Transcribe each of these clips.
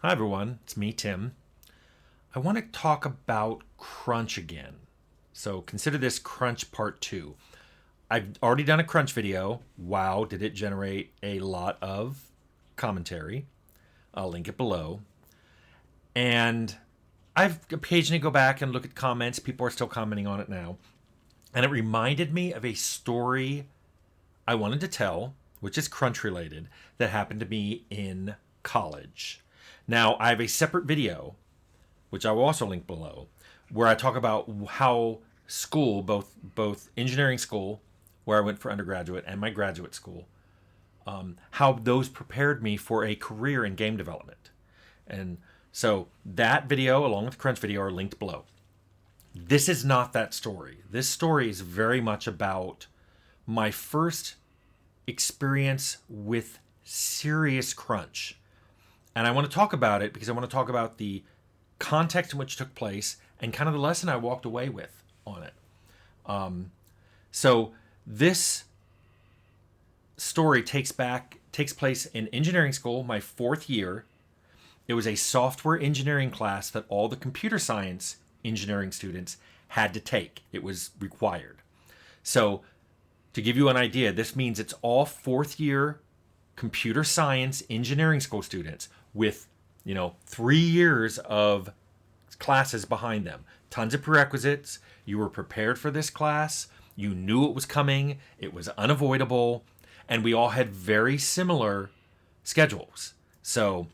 Hi everyone, it's me, Tim. I want to talk about Crunch again. So consider this Crunch Part 2. I've already done a Crunch video. Wow, did it generate a lot of commentary. I'll link it below. And I've occasionally go back and look at comments. People are still commenting on it now. And it reminded me of a story I wanted to tell, which is Crunch related, that happened to me in college. Now, I have a separate video, which I will also link below, where I talk about how school, both engineering school, where I went for undergraduate, and my graduate school, how those prepared me for a career in game development. And so that video, along with the Crunch video, are linked below. This is not that story. This story is very much about my first experience with serious crunch. And I want to talk about it because I want to talk about the context in which it took place and kind of the lesson I walked away with on it. So this story takes place in engineering school, my fourth year. It was a software engineering class that all the computer science engineering students had to take. It was required. So to give you an idea, this means it's all fourth year computer science engineering school students with 3 years of classes behind them, tons of prerequisites. You were prepared for this class, you knew it was coming, it was unavoidable, and we all had very similar schedules. So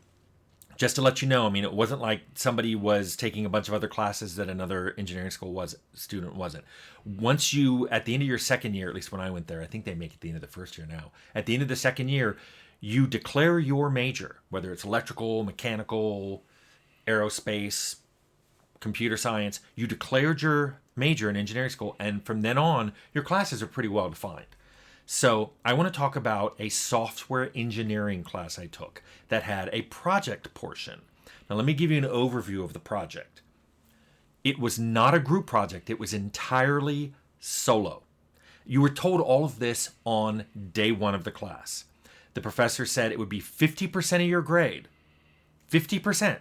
just to let you know, it wasn't like somebody was taking a bunch of other classes that another engineering school student wasn't. Once you, at the end of your second year, at least when I went there, I think they make it at the end of the first year now. At the end of the second year, you declare your major, whether it's electrical, mechanical, aerospace, computer science. You declared your major in engineering school, and from then on, your classes are pretty well defined. So I want to talk about a software engineering class I took that had a project portion. Now let me give you an overview of the project. It was not a group project. It was entirely solo. You were told all of this on day one of the class. The professor said it would be 50% of your grade. 50%,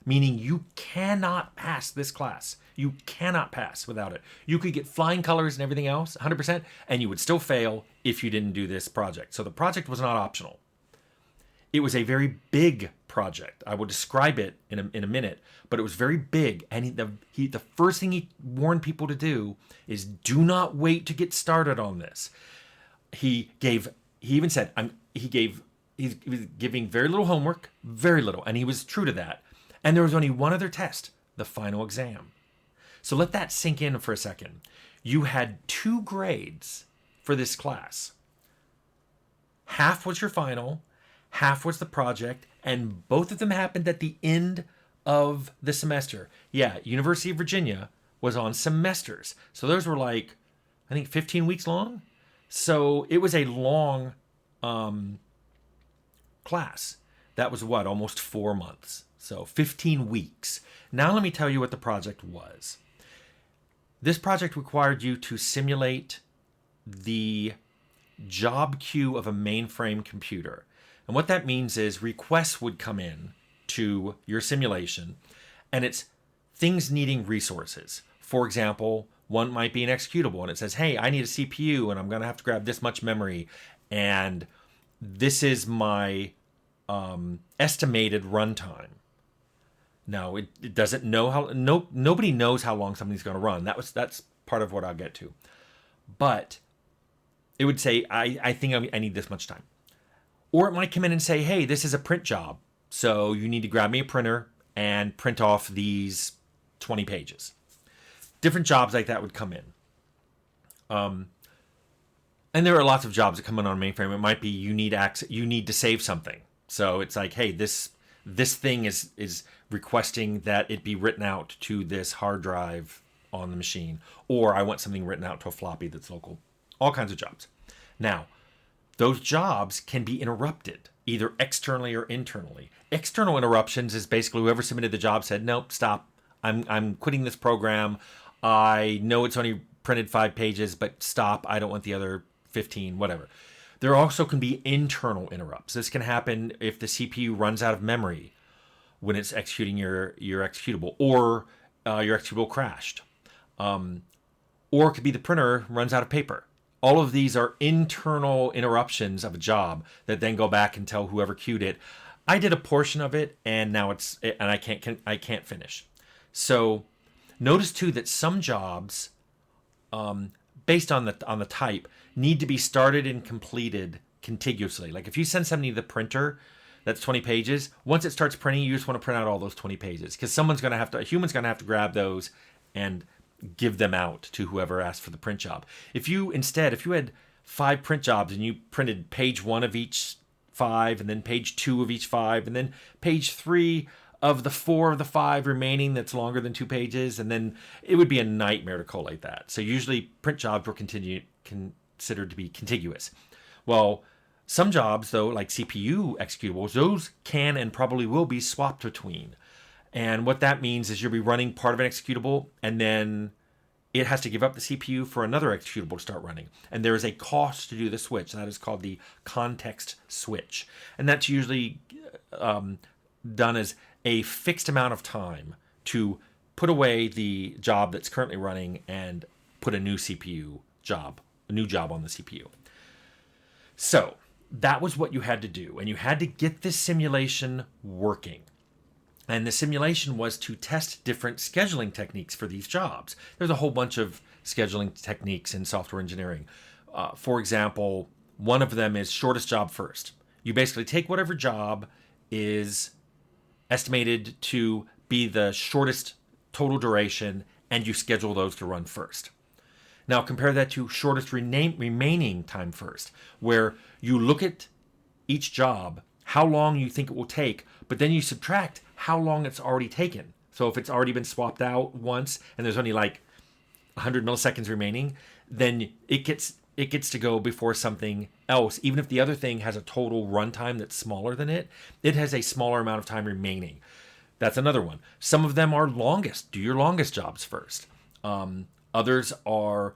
meaning you cannot pass this class. You cannot pass without it. You could get flying colors and everything else, 100%, and you would still fail if you didn't do this project. So the project was not optional. It was a very big project. I will describe it in a minute, but it was very big. And the first thing he warned people to do is do not wait to get started on this. He even said he was giving very little homework, very little, and he was true to that. And there was only one other test, the final exam. So let that sink in for a second. You had 2 grades for this class. Half was your final, half was the project, and both of them happened at the end of the semester. Yeah, University of Virginia was on semesters. So those were I think 15 weeks long. So it was a long class. That was almost 4 months. So 15 weeks. Now let me tell you what the project was. This project required you to simulate the job queue of a mainframe computer. And what that means is requests would come in to your simulation, and it's things needing resources. For example, one might be an executable, and it says, hey, I need a CPU, and I'm going to have to grab this much memory, and this is my estimated runtime. Now, it doesn't know how. Nobody knows how long something's going to run. That's part of what I'll get to. But it would say, I think I need this much time. Or it might come in and say, hey, this is a print job. So you need to grab me a printer and print off these 20 pages. Different jobs like that would come in. And there are lots of jobs that come in on mainframe. It might be you need to save something. So it's like, hey, this thing is requesting that it be written out to this hard drive on the machine, or I want something written out to a floppy that's local. All kinds of jobs. Now, those jobs can be interrupted either externally or internally. External interruptions is basically whoever submitted the job said, nope, stop. I'm quitting this program. I know it's only printed 5 pages, but stop. I don't want the other 15, whatever. There also can be internal interrupts. This can happen if the CPU runs out of memory, when it's executing your executable, or your executable crashed, or it could be the printer runs out of paper. All of these are internal interruptions of a job that then go back and tell whoever queued it, I did a portion of it, and now I can't finish. So notice too that some jobs, based on the type, need to be started and completed contiguously. Like if you send something to the printer that's 20 pages, once it starts printing, you just want to print out all those 20 pages, because a human's going to have to grab those and give them out to whoever asked for the print job. If you had 5 print jobs and you printed page 1 of each 5, and then page 2 of each 5, and then page 3 of the 4 of the 5 remaining that's longer than 2 pages, and then it would be a nightmare to collate that. So usually print jobs were considered to be contiguous. Well, some jobs, though, like CPU executables, those can and probably will be swapped between. And what that means is you'll be running part of an executable, and then it has to give up the CPU for another executable to start running. And there is a cost to do the switch. That is called the context switch. And that's usually done as a fixed amount of time to put away the job that's currently running and put a new job on the CPU. So that was what you had to do. And you had to get this simulation working. And the simulation was to test different scheduling techniques for these jobs. There's a whole bunch of scheduling techniques in software engineering. For example, one of them is shortest job first. You basically take whatever job is estimated to be the shortest total duration, and you schedule those to run first. Now compare that to shortest remaining time first, where you look at each job, how long you think it will take, but then you subtract how long it's already taken. So if it's already been swapped out once and there's only like 100 milliseconds remaining, then it gets to go before something else. Even if the other thing has a total runtime that's smaller than it has a smaller amount of time remaining. That's another one. Some of them are longest. Do your longest jobs first. Others are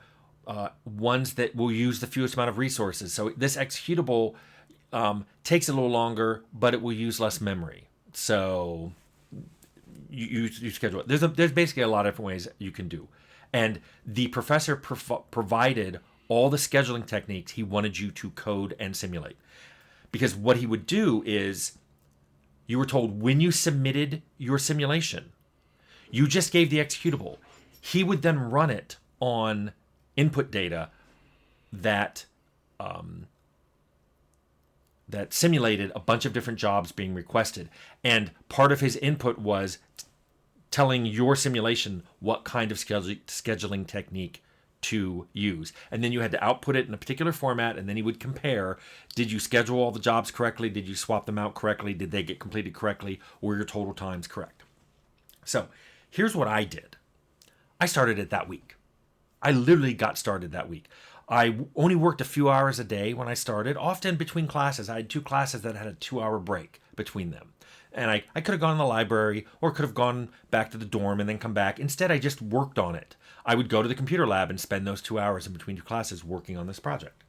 ones that will use the fewest amount of resources. So this executable takes a little longer, but it will use less memory. So you schedule it. There's basically a lot of different ways you can do. And the professor provided all the scheduling techniques he wanted you to code and simulate. Because what he would do is, you were told when you submitted your simulation, you just gave the executable. He would then run it on input data that simulated a bunch of different jobs being requested. And part of his input was telling your simulation what kind of scheduling technique to use. And then you had to output it in a particular format, and then he would compare, did you schedule all the jobs correctly? Did you swap them out correctly? Did they get completed correctly? Were your total times correct? So here's what I did. I started it that week. I literally got started that week. I only worked a few hours a day when I started, often between classes. I had 2 classes that had a 2-hour break between them. And I could have gone to the library or could have gone back to the dorm and then come back. Instead, I just worked on it. I would go to the computer lab and spend those 2 hours in between 2 classes working on this project.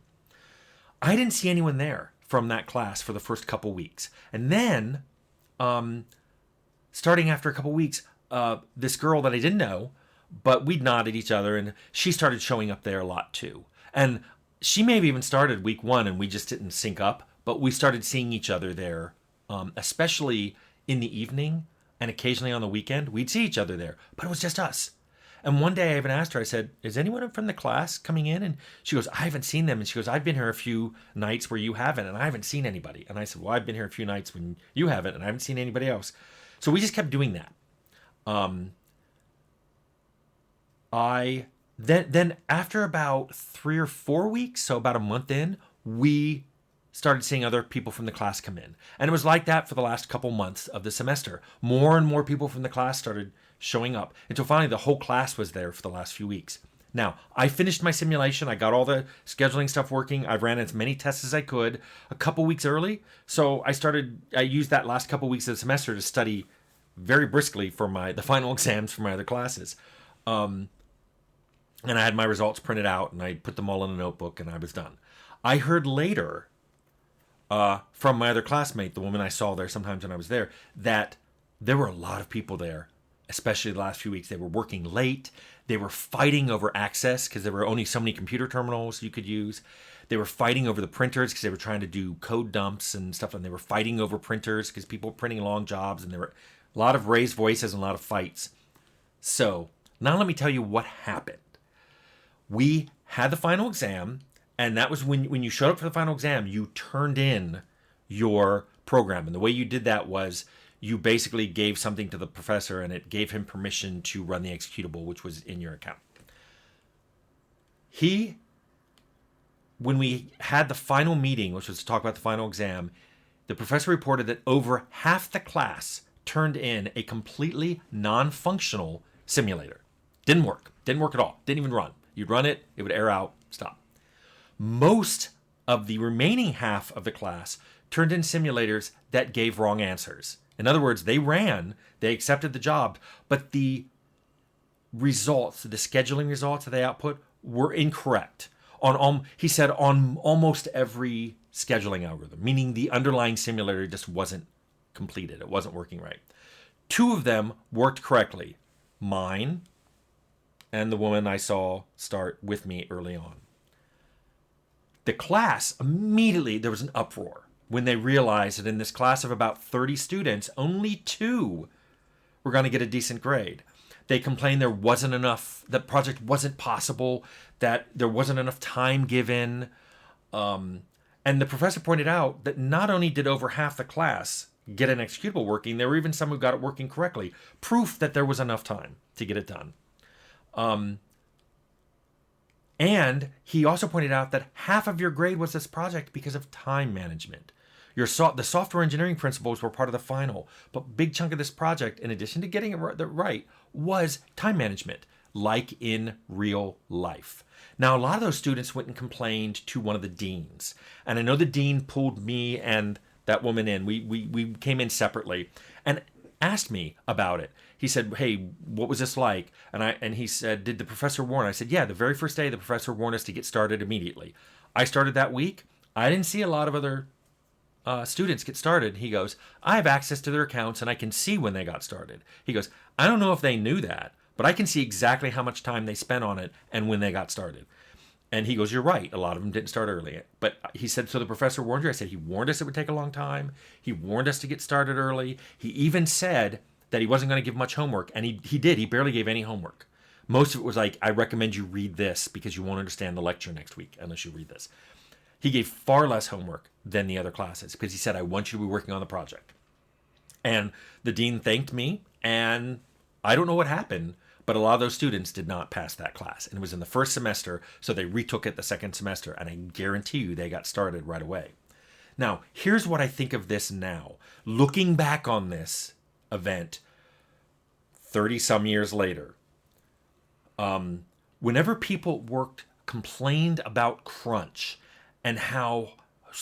I didn't see anyone there from that class for the first couple weeks. And then, starting after a couple weeks, this girl that I didn't know, but we'd nod at each other, and she started showing up there a lot too. And she may have even started week 1 and we just didn't sync up, but we started seeing each other there, especially in the evening and occasionally on the weekend. We'd see each other there, but it was just us. And one day I even asked her, I said, is anyone from the class coming in? And she goes, I haven't seen them. And she goes, I've been here a few nights where you haven't, and I haven't seen anybody. And I said, well, I've been here a few nights when you haven't, and I haven't seen anybody else. So we just kept doing that. Then after about 3 or 4 weeks, so about a month in, we started seeing other people from the class come in. And it was like that for the last couple months of the semester. More and more people from the class started showing up until finally the whole class was there for the last few weeks. Now, I finished my simulation. I got all the scheduling stuff working. I ran as many tests as I could a couple weeks early. So I used that last couple weeks of the semester to study very briskly for the final exams for my other classes. And I had my results printed out, and I put them all in a notebook, and I was done. I heard later from my other classmate, the woman I saw there sometimes when I was there, that There were a lot of people there, especially the last few weeks. They were working late. They were fighting over access because there were only so many computer terminals you could use. They were fighting over the printers because they were trying to do code dumps and stuff. And they were fighting over printers because people were printing long jobs. And there were a lot of raised voices and a lot of fights. So now let me tell you what happened. We had the final exam. And that was when you showed up for the final exam, you turned in your program. And the way you did that was you basically gave something to the professor and it gave him permission to run the executable, which was in your account. When we had the final meeting, which was to talk about the final exam, the professor reported that over half the class turned in a completely non-functional simulator. Didn't work at all. Didn't even run. You'd run it, it would error out, stop. Most of the remaining half of the class turned in simulators that gave wrong answers. In other words, they accepted the job, but the results, the scheduling results that they output were incorrect. He said on almost every scheduling algorithm, meaning the underlying simulator just wasn't completed. It wasn't working right. 2 of them worked correctly. Mine and the woman I saw start with me early on. The class, immediately there was an uproar when they realized that in this class of about 30 students, only 2 were going to get a decent grade. They complained there wasn't enough, that project wasn't possible, that there wasn't enough time given. And the professor pointed out that not only did over half the class get an executable working, there were even some who got it working correctly. Proof that there was enough time to get it done. And he also pointed out that half of your grade was this project because of time management. The software engineering principles were part of the final, but a big chunk of this project, in addition to getting it right, was time management, like in real life. Now, a lot of those students went and complained to one of the deans. And I know the dean pulled me and that woman in. We came in separately and asked me about it. He said, hey, what was this like? And he said, did the professor warn? I said, yeah, the very first day the professor warned us to get started immediately. I started that week. I didn't see a lot of other students get started. He goes, I have access to their accounts and I can see when they got started. He goes, I don't know if they knew that, but I can see exactly how much time they spent on it and when they got started. And he goes, you're right. A lot of them didn't start early. But he said, so the professor warned you? I said, he warned us it would take a long time. He warned us to get started early. He even said that he wasn't going to give much homework. And he did. He barely gave any homework. Most of it was like, I recommend you read this because you won't understand the lecture next week unless you read this. He gave far less homework than the other classes because he said, I want you to be working on the project. And the dean thanked me, and I don't know what happened, but a lot of those students did not pass that class. And it was in the first semester, so they retook it the second semester, and I guarantee you they got started right away. Now, here's what I think of this now. Looking back on this event 30-some years later, whenever people complained about crunch and how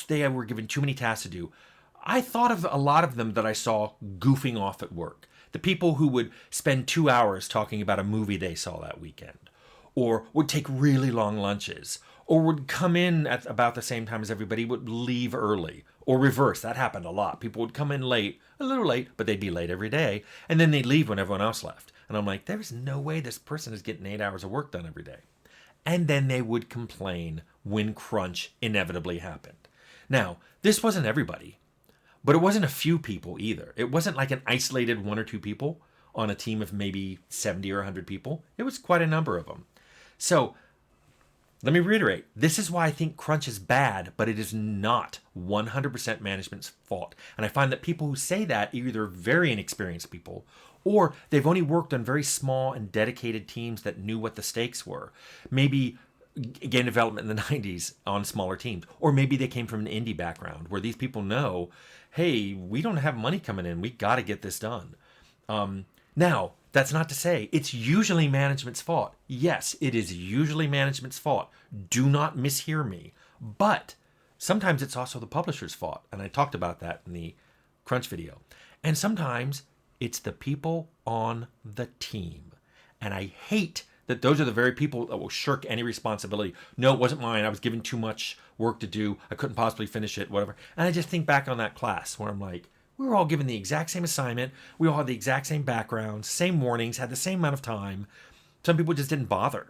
they were given too many tasks to do, I thought of a lot of them that I saw goofing off at work. The people who would spend 2 hours talking about a movie they saw that weekend, or would take really long lunches, or would come in at about the same time as everybody, would leave early, or reverse. That happened a lot. People would come in late, a little late, but they'd be late every day, and then they'd leave when everyone else left. And I'm like, there's no way this person is getting 8 hours of work done every day. And then they would complain when crunch inevitably happened. Now, this wasn't everybody, but it wasn't a few people either. It wasn't like an isolated 1 or 2 people on a team of maybe 70 or 100 people. It was quite a number of them. So let me reiterate. This is why I think crunch is bad, but it is not 100% management's fault. And I find that people who say that are either very inexperienced people, or they've only worked on very small and dedicated teams that knew what the stakes were. Maybe game development in the 90s on smaller teams. Or maybe they came from an indie background where these people know, hey, we don't have money coming in. We got to get this done. Now, that's not to say it's usually management's fault. Yes, it is usually management's fault. Do not mishear me. But sometimes it's also the publisher's fault. And I talked about that in the crunch video. And sometimes it's the people on the team. And I hate that those are the very people that will shirk any responsibility. No, it wasn't mine. I was given too much work to do. I couldn't possibly finish it, whatever. And I just think back on that class where I'm like, We were all given the exact same assignment. We all had the exact same backgrounds, same warnings, had the same amount of time. Some people just didn't bother.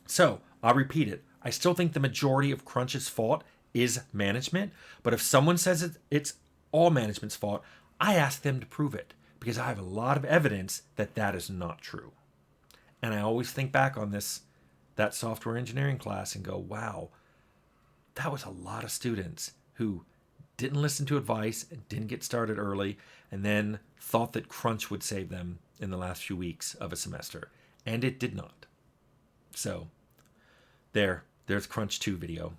So I'll repeat it. I still think the majority of Crunch's fault is management. But if someone says it's all management's fault, I ask them to prove it because I have a lot of evidence that that is not true. And I always think back on that software engineering class and go, wow, that was a lot of students who didn't listen to advice and didn't get started early and then thought that Crunch would save them in the last few weeks of a semester. And it did not. So there's Crunch 2 video.